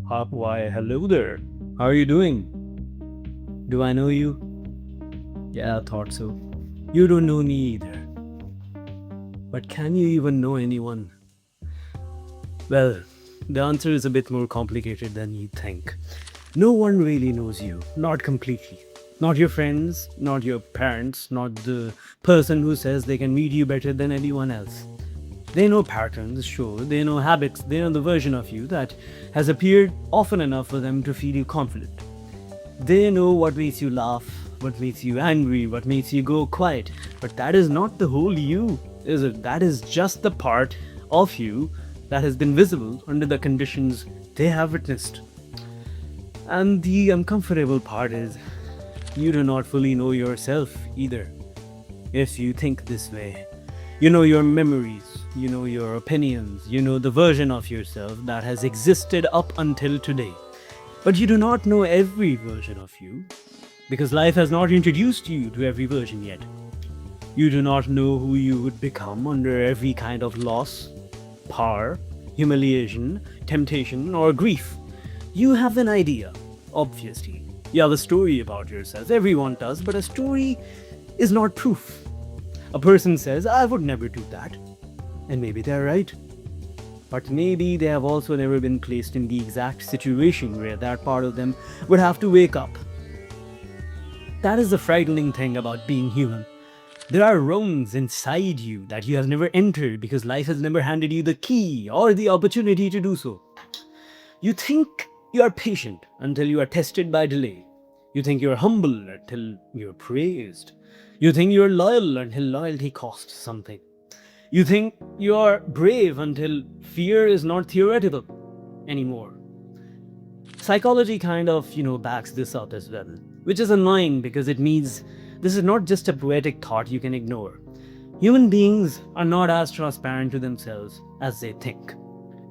Why, hello there. How are you doing? Do I know you? Yeah, I thought so. You don't know me either. But can you even know anyone? Well, the answer is a bit more complicated than you think. No one really knows you, not completely. Not your friends, not your parents, not the person who says they can meet you better than anyone else. They know patterns, sure, they know habits, they know the version of you that has appeared often enough for them to feel you confident. They know what makes you laugh, what makes you angry, what makes you go quiet. But that is not the whole you, is it? That is just the part of you that has been visible under the conditions they have witnessed. And the uncomfortable part is, you do not fully know yourself either. If you think this way, you know your memories, you know your opinions, you know the version of yourself that has existed up until today. But you do not know every version of you, because life has not introduced you to every version yet. You do not know who you would become under every kind of loss, power, humiliation, temptation, or grief. You have an idea, obviously. You have a story about yourself. Everyone does, but a story is not proof. A person says, I would never do that. And maybe they're right. But maybe they have also never been placed in the exact situation where that part of them would have to wake up. That is the frightening thing about being human. There are rooms inside you that you have never entered because life has never handed you the key or the opportunity to do so. You think you are patient until you are tested by delay. You think you are humble until you are praised. You think you are loyal until loyalty costs something. You think you are brave until fear is not theoretical anymore. Psychology kind of, backs this up as well, which is annoying because it means this is not just a poetic thought you can ignore. Human beings are not as transparent to themselves as they think.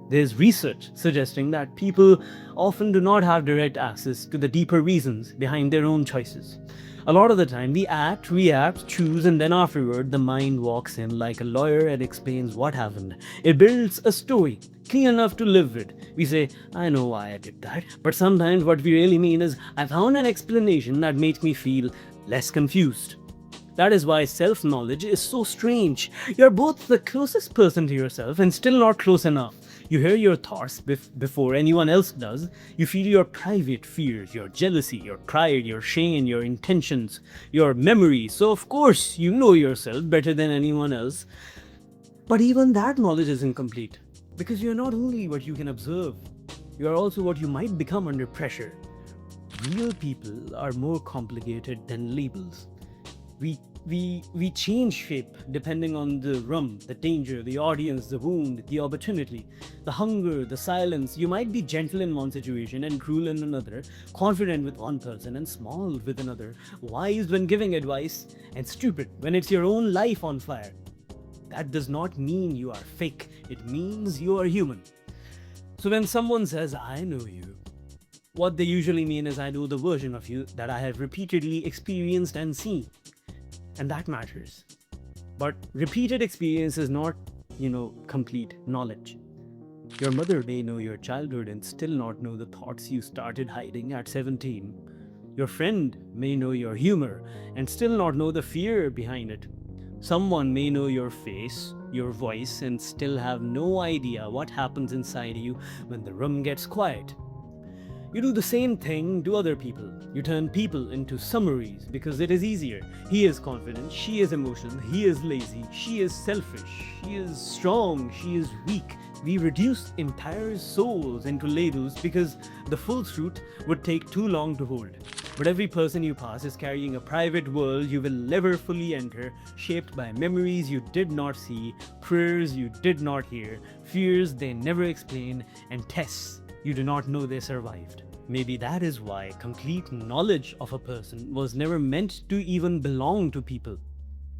There's research suggesting that people often do not have direct access to the deeper reasons behind their own choices. A lot of the time, we act, react, choose, and then afterward, the mind walks in like a lawyer and explains what happened. It builds a story, clean enough to live with. We say, I know why I did that. But sometimes what we really mean is, I found an explanation that makes me feel less confused. That is why self-knowledge is so strange. You're both the closest person to yourself and still not close enough. You hear your thoughts before anyone else does. You feel your private fears, your jealousy, your pride, your shame, your intentions, your memories. So of course, you know yourself better than anyone else. But even that knowledge is incomplete. Because you're not only what you can observe, you are also what you might become under pressure. Real people are more complicated than labels. We change shape depending on the room, the danger, the audience, the wound, the opportunity, the hunger, the silence. You might be gentle in one situation and cruel in another, confident with one person and small with another, wise when giving advice and stupid when it's your own life on fire. That does not mean you are fake. It means you are human. So when someone says, I know you, what they usually mean is I know the version of you that I have repeatedly experienced and seen. And that matters. But repeated experience is not, complete knowledge. Your mother may know your childhood and still not know the thoughts you started hiding at 17. Your friend may know your humor and still not know the fear behind it. Someone may know your face, your voice, and still have no idea what happens inside you when the room gets quiet. You do the same thing to other people. You turn people into summaries because it is easier. He is confident, she is emotional, he is lazy, she is selfish, he is strong, she is weak. We reduce entire souls into labels because the full truth would take too long to hold. But every person you pass is carrying a private world you will never fully enter, shaped by memories you did not see, prayers you did not hear, fears they never explain, and tests you do not know they survived. Maybe that is why complete knowledge of a person was never meant to even belong to people.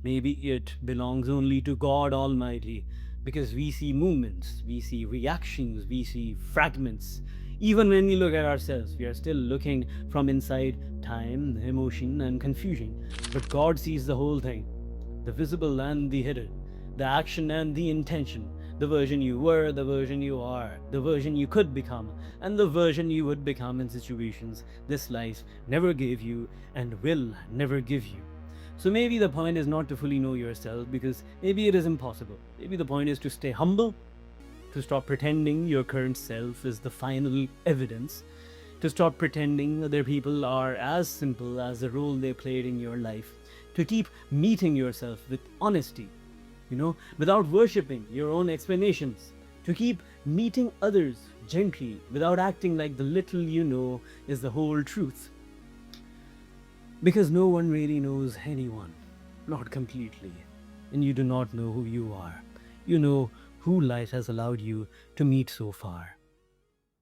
Maybe it belongs only to God Almighty, because we see movements, we see reactions, we see fragments. Even when we look at ourselves, we are still looking from inside time, emotion, and confusion. But God sees the whole thing, the visible and the hidden, the action and the intention, the version you were, the version you are, the version you could become, and the version you would become in situations this life never gave you and will never give you. So maybe the point is not to fully know yourself, because maybe it is impossible. Maybe the point is to stay humble, to stop pretending your current self is the final evidence, to stop pretending other people are as simple as the role they played in your life, to keep meeting yourself with honesty, without worshipping your own explanations, to keep meeting others gently without acting like the little you know is the whole truth. Because no one really knows anyone, not completely, and you do not know who you are. You know who life has allowed you to meet so far.